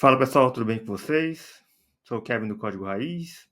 Fala pessoal, tudo bem com vocês? Sou o Kevin do Código Raiz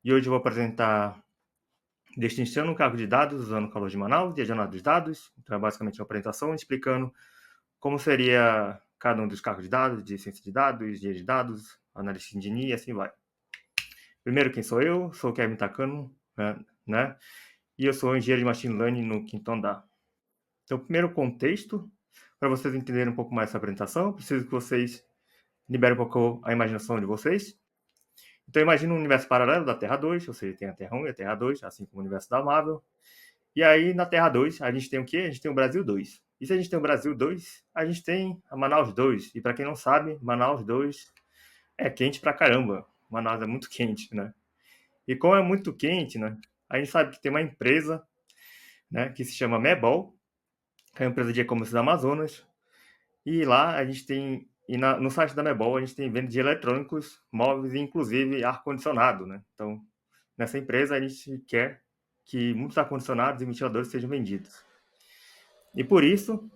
e hoje eu vou apresentar destrinchando um cargo de dados usando o Calor de Manaus e a jornada dos dados. Então é basicamente uma apresentação explicando como seria cada um dos cargos de dados, de ciência de dados, engenharia de dados, análise de engenharia e assim vai. Primeiro, quem sou eu? Sou o Kevin Takano, né? E eu sou engenheiro de Machine Learning no quinto andar. Então, primeiro contexto, para vocês entenderem um pouco mais essa apresentação, preciso que vocês liberem um pouco a imaginação de vocês. Então imagina um universo paralelo da Terra 2, ou seja, tem a Terra 1 e a Terra 2, assim como o universo da Marvel. E aí na Terra 2 a gente tem o quê? A gente tem o Brasil 2. E se a gente tem o Brasil 2, a gente tem a Manaus 2. E para quem não sabe, Manaus 2 é quente pra caramba. Manaus é muito quente, né? E como é muito quente, né? A gente sabe que tem uma empresa, né, que se chama Mebol, que é uma empresa de e-commerce do Amazonas. E lá a gente tem no site da Mebol a gente tem venda de eletrônicos móveis e inclusive ar-condicionado, né? Então nessa empresa, a gente quer que muitos ar-condicionados e ventiladores sejam vendidos. E por isso,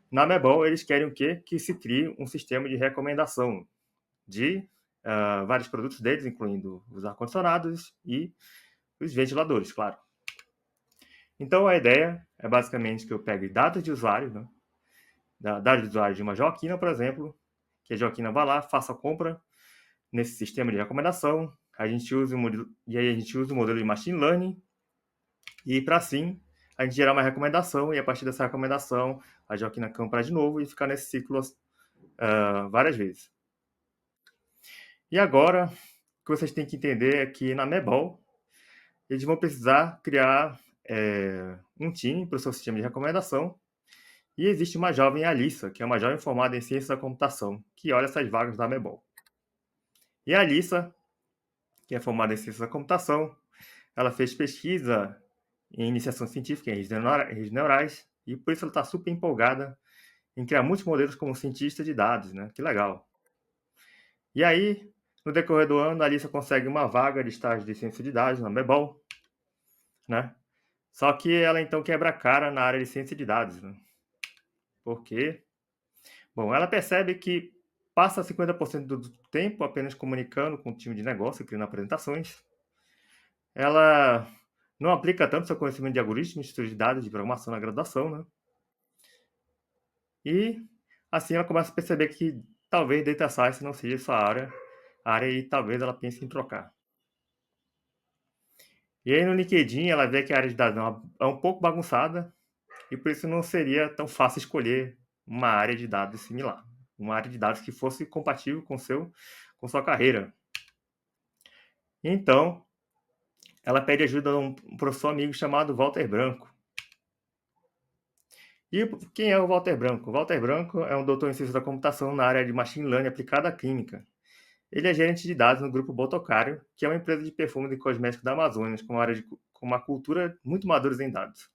na Mebol, eles querem o quê? Que se crie um sistema de recomendação de vários produtos deles, incluindo os ar-condicionados e os ventiladores, claro. Então, a ideia é basicamente que eu pegue dados de usuário, né? Dados de usuário de uma Joaquina, por exemplo, que a Joaquina vá lá, faça a compra nesse sistema de recomendação, a gente usa e aí a gente usa o modelo de machine learning e para assim a gente gerar uma recomendação e a partir dessa recomendação a Joaquina comprar de novo e ficar nesse ciclo várias vezes. E agora, o que vocês têm que entender é que na Mebol eles vão precisar criar um time para o seu sistema de recomendação e existe uma jovem Alissa, que é uma jovem formada em ciência da computação, que olha essas vagas da Mebol. E a Alissa, que é formada em ciência da computação, ela fez pesquisa em iniciação científica em redes neurais e por isso ela está super empolgada em criar muitos modelos como cientista de dados, né? Que legal. E aí, no decorrer do ano, a Alissa consegue uma vaga de estágio de ciência de dados na Mebol, né? Só que ela então quebra a cara na área de ciência de dados, né? Por quê? Bom, ela percebe que passa 50% do tempo apenas comunicando com o time de negócio, criando apresentações. Ela não aplica tanto seu conhecimento de algoritmos, estudos de dados, de programação na graduação, né? E assim ela começa a perceber que talvez Data Science não seja sua área e talvez ela pense em trocar. E aí no LinkedIn ela vê que a área de dados é um pouco bagunçada e por isso não seria tão fácil escolher uma área de dados similar, uma área de dados que fosse compatível com sua carreira. Então, ela pede ajuda a um professor amigo chamado Walter Branco. E quem é o Walter Branco? O Walter Branco é um doutor em ciência da computação na área de machine learning aplicada à clínica. Ele é gerente de dados no grupo Boticário, que é uma empresa de perfumes e cosméticos da Amazonas, com uma cultura muito madura em dados.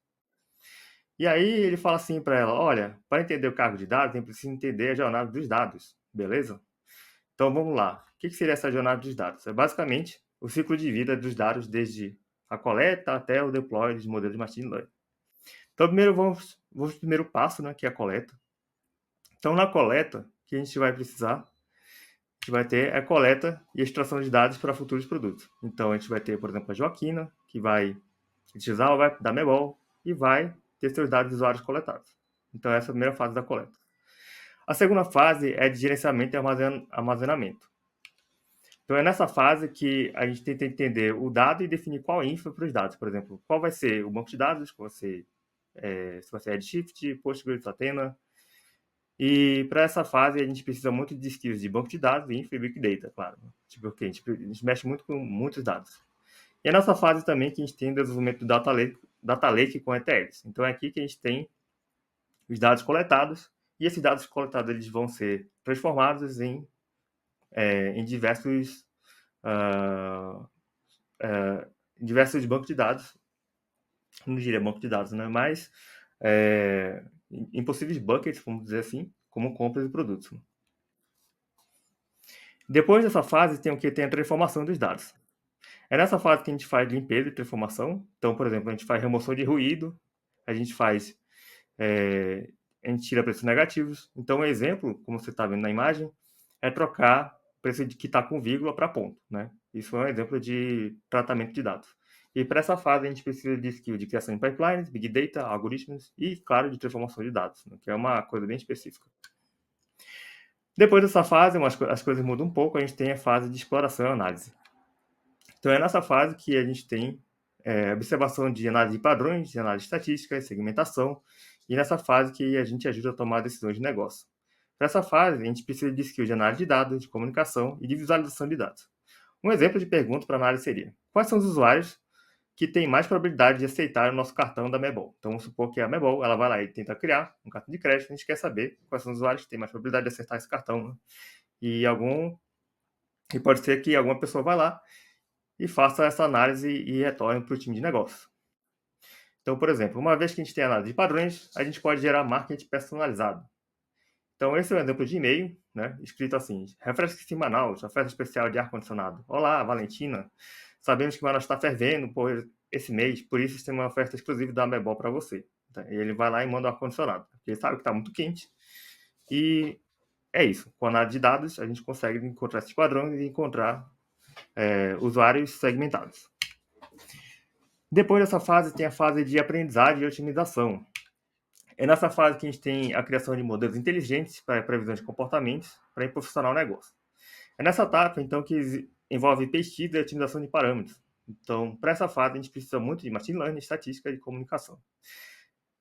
E aí ele fala assim para ela: olha, para entender o cargo de dados, a gente precisa entender a jornada dos dados, beleza? Então vamos lá. O que seria essa jornada dos dados? É basicamente o ciclo de vida dos dados, desde a coleta até o deploy de modelos de machine learning. Então, primeiro vamos para o primeiro passo, né, que é a coleta. Então, na coleta, o que a gente vai precisar gente vai ter a coleta e extração de dados para futuros produtos. Então, a gente vai ter, por exemplo, a Joaquina, que vai utilizar o web da Mebol e vai ter seus dados de usuários coletados. Então, essa é a primeira fase da coleta. A segunda fase é de gerenciamento e armazenamento. Então, é nessa fase que a gente tenta entender o dado e definir qual infra para os dados. Por exemplo, qual vai ser o banco de dados, se vai ser Redshift, Postgres, Athena. E para essa fase, a gente precisa muito de skills de banco de dados, infra e big data, claro. Tipo, porque a gente mexe muito com muitos dados. E é nessa fase também que a gente tem o desenvolvimento do data lake com ETLs. Então é aqui que a gente tem os dados coletados, e esses dados coletados eles vão ser transformados em diversos, diversos bancos de dados. Não diria banco de dados, né? Mas em possíveis buckets, vamos dizer assim, como compras e produtos. Depois dessa fase, tem o que? Tem a transformação dos dados. É nessa fase que a gente faz limpeza e transformação. Então, por exemplo, a gente faz remoção de ruído, a gente faz. A gente tira preços negativos. Então, um exemplo, como você está vendo na imagem, é trocar o preço de que está com vírgula para ponto, né? Isso é um exemplo de tratamento de dados. E para essa fase, a gente precisa de skill de criação de pipelines, big data, algoritmos e, claro, de transformação de dados, né? Que é uma coisa bem específica. Depois dessa fase, as coisas mudam um pouco, a gente tem a fase de exploração e análise. Então, é nessa fase que a gente tem observação de análise de padrões, de análise estatística, segmentação, e nessa fase que a gente ajuda a tomar decisões de negócio. Para essa fase, a gente precisa de skills de análise de dados, de comunicação e de visualização de dados. Um exemplo de pergunta para análise seria: quais são os usuários que têm mais probabilidade de aceitar o nosso cartão da Mebol? Então, vamos supor que a Mebol ela vai lá e tenta criar um cartão de crédito, a gente quer saber quais são os usuários que têm mais probabilidade de aceitar esse cartão, né? E pode ser que alguma pessoa vá lá e faça essa análise e retorne para o time de negócio. Então, por exemplo, uma vez que a gente tem análise de padrões, a gente pode gerar marketing personalizado. Então, esse é um exemplo de e-mail, né, escrito assim: refresco semanal, oferta especial de ar-condicionado. Olá, Valentina. Sabemos que Manaus está fervendo por esse mês, por isso tem uma oferta exclusiva da Amebol para você. E ele vai lá e manda o ar-condicionado, porque ele sabe que está muito quente. E é isso. Com a análise de dados, a gente consegue encontrar esses padrões e encontrar usuários segmentados. Depois dessa fase, tem a fase de aprendizagem e otimização. É nessa fase que a gente tem a criação de modelos inteligentes para previsão de comportamentos para impulsionar o negócio. É nessa etapa, então, que envolve pesquisa e otimização de parâmetros. Então, para essa fase, a gente precisa muito de machine learning, estatística e comunicação.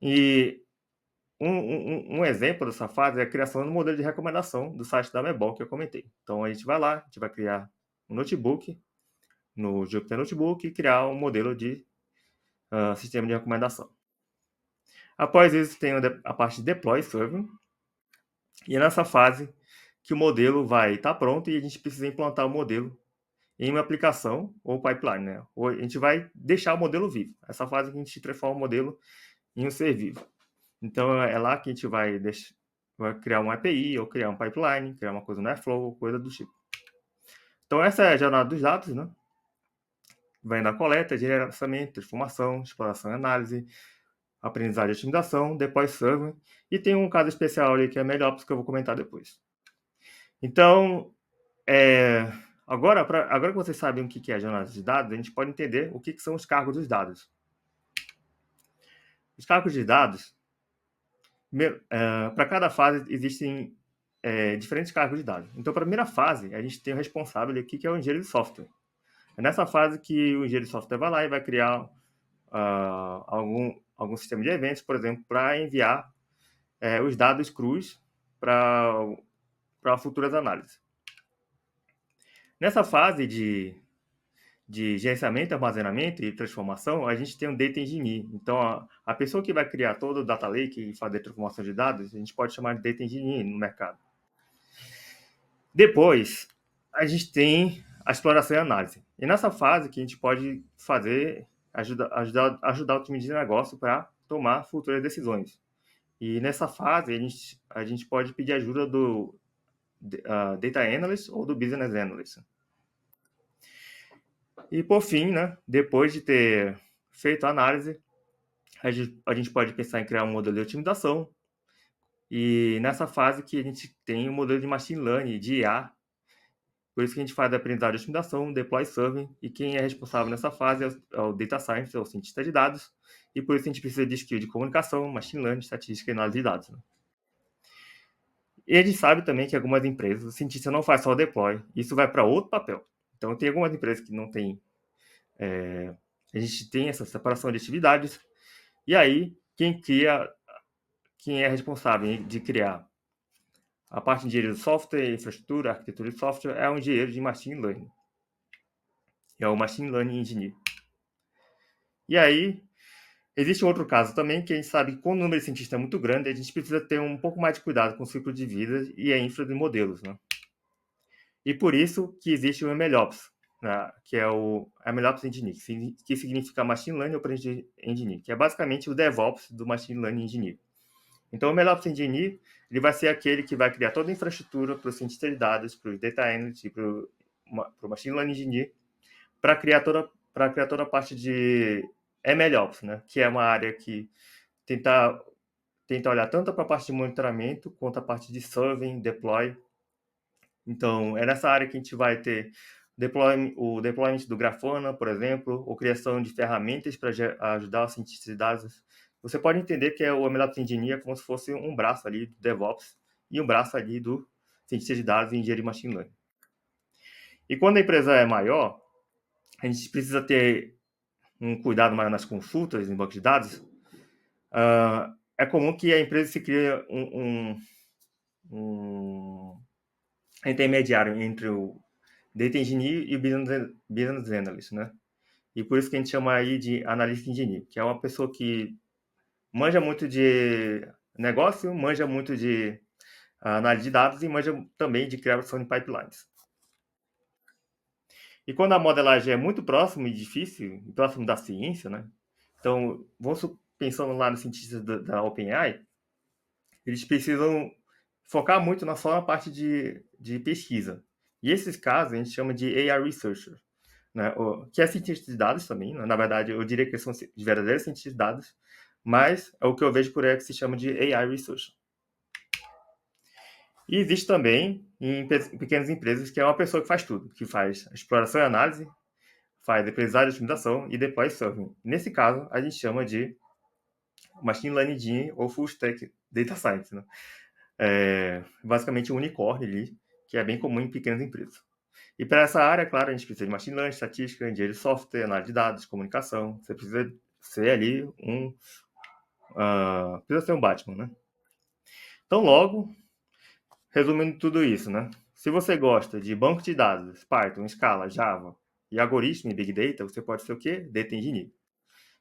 E um exemplo dessa fase é a criação do modelo de recomendação do site da Mebol, que eu comentei. Então, a gente vai lá, a gente vai criar um notebook, no Jupyter Notebook, e criar um modelo de sistema de recomendação. Após isso, tem a parte de deploy server, e é nessa fase que o modelo vai estar pronto e a gente precisa implantar o modelo em uma aplicação ou pipeline, né? Ou a gente vai deixar o modelo vivo. Essa fase que a gente transforma o modelo em um ser vivo. Então, é lá que a gente vai criar uma API ou criar um pipeline, criar uma coisa no Airflow, coisa do tipo. Então, essa é a jornada dos dados, né? Vem da coleta, gerenciamento, transformação, exploração e análise, aprendizagem e otimização, depois server, e tem um caso especial ali que é melhor, que eu vou comentar depois. Então, agora que vocês sabem o que é a jornada de dados, a gente pode entender o que são os cargos dos dados. Os cargos de dados, para cada fase existem diferentes cargos de dados. Então, para a primeira fase, a gente tem o responsável aqui, que é o engenheiro de software. É nessa fase que o engenheiro de software vai lá e vai criar algum sistema de eventos, por exemplo, para enviar os dados crus para futuras análises. Nessa fase de gerenciamento, armazenamento e transformação, a gente tem um Data Engineer. Então, a pessoa que vai criar todo o Data Lake e fazer transformação de dados, a gente pode chamar de Data Engineer no mercado. Depois, a gente tem a exploração e análise. E nessa fase que a gente pode ajudar o time de negócio para tomar futuras decisões. E nessa fase, a gente pode pedir ajuda do Data Analyst ou do Business Analyst. E, por fim, né, depois de ter feito a análise, a gente pode pensar em criar um modelo de otimização. E nessa fase que a gente tem um modelo de machine learning, de IA. Por isso que a gente faz a aprendizagem de otimização, deploy serving, e quem é responsável nessa fase é o data scientist, é o cientista de dados. E por isso a gente precisa de skill de comunicação, machine learning, estatística e análise de dados. Né? E a gente sabe também que algumas empresas, o cientista não faz só o deploy, isso vai para outro papel. Então, tem algumas empresas que não tem... a gente tem essa separação de atividades, e aí quem é responsável de criar a parte de engenharia de software, infraestrutura, arquitetura de software, é um engenheiro de machine learning. É o machine learning engineer. E aí, existe um outro caso também, que a gente sabe que quando o número de cientistas é muito grande, a gente precisa ter um pouco mais de cuidado com o ciclo de vida e a infra de modelos, né? E por isso que existe o MLOps, né? Que é o MLOps Engineer, que significa Machine Learning Operations Engineer, que é basicamente o DevOps do Machine Learning Engineer. Então, o MLOps Engineer ele vai ser aquele que vai criar toda a infraestrutura para os cientistas de dados, para os Data Analysts, para o Machine Learning Engineer, para criar toda a parte de MLOps, né? Que é uma área que tenta olhar tanto para a parte de monitoramento quanto a parte de serving, deploy Então, é nessa área que a gente vai ter o deployment do Grafana, por exemplo, ou criação de ferramentas para ajudar os cientistas de dados. Você pode entender que o MLOps Engineer é como se fosse um braço ali do DevOps e um braço ali do cientista de dados e engenharia de machine learning. E quando a empresa é maior, a gente precisa ter um cuidado maior nas consultas em banco de dados. É comum que a empresa se crie um intermediário entre o Data Engineer e o Business Analyst, né? E por isso que a gente chama aí de Analyst Engineer, que é uma pessoa que manja muito de negócio, manja muito de análise de dados e manja também de criação de pipelines. E quando a modelagem é muito próximo e difícil, próximo da ciência, né? Então, vamos pensando lá nos cientistas da OpenAI, eles precisam focar muito só na parte de pesquisa. E esses casos a gente chama de AI Researcher, né? Que é cientista de dados também, né? Na verdade, eu diria que eles são de verdadeiros cientistas de dados, mas é o que eu vejo por aí que se chama de AI Researcher. E existe também em pequenas empresas que é uma pessoa que faz tudo, que faz exploração e análise, faz aprendizagem e otimização e depois serving. Nesse caso, a gente chama de Machine Learning Engineer ou Full Stack Data Science, né? Basicamente um unicórnio ali, que é bem comum em pequenas empresas. E para essa área, claro, a gente precisa de machine learning, estatística, engenharia de software, análise de dados, comunicação. Você precisa ser ali precisa ser um Batman, né? Então, logo, resumindo tudo isso, né? Se você gosta de banco de dados, Python, Scala, Java e algoritmo e Big Data, você pode ser o quê? Data Engineer.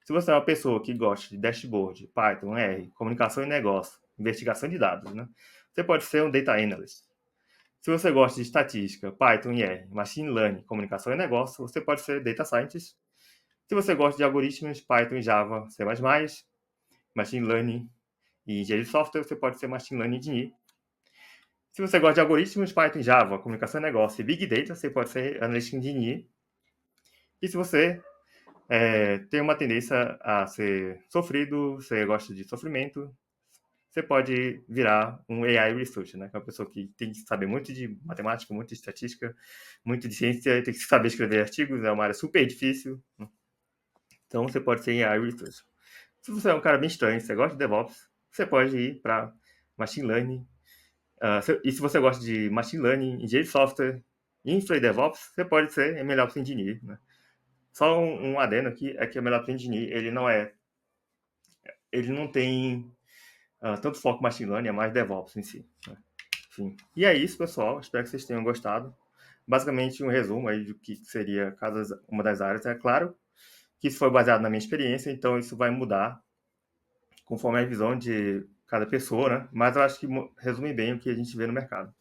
Se você é uma pessoa que gosta de dashboard, Python, R, comunicação e negócio, investigação de dados, né? Você pode ser um Data Analyst. Se você gosta de estatística, Python e R, Machine Learning, comunicação e negócio, você pode ser Data Scientist. Se você gosta de algoritmos, Python, Java, C++, Machine Learning e engenharia de software, você pode ser Machine Learning Engineer. Se você gosta de algoritmos, Python, Java, comunicação e negócio e Big Data, você pode ser Analytics Engineer. E se você tem uma tendência a ser sofrido, você gosta de sofrimento, você pode virar um AI Researcher, né? Que é uma pessoa que tem que saber muito de matemática, muito de estatística, muito de ciência, tem que saber escrever artigos, é uma área super difícil. Então, você pode ser AI Researcher. Se você é um cara bem estranho, você gosta de DevOps, você pode ir para Machine Learning. E se você gosta de Machine Learning, engenharia de software, Infra e DevOps, você pode ser MLOps Engineer, né? Só um adendo aqui, é que o MLOps Engineer, ele não tem tanto foco em Machine Learning, é mais DevOps em si, né? Enfim. E é isso, pessoal. Espero que vocês tenham gostado. Basicamente, um resumo aí do que seria cada uma das áreas. É claro que isso foi baseado na minha experiência, então isso vai mudar conforme a visão de cada pessoa, né? Mas eu acho que resume bem o que a gente vê no mercado.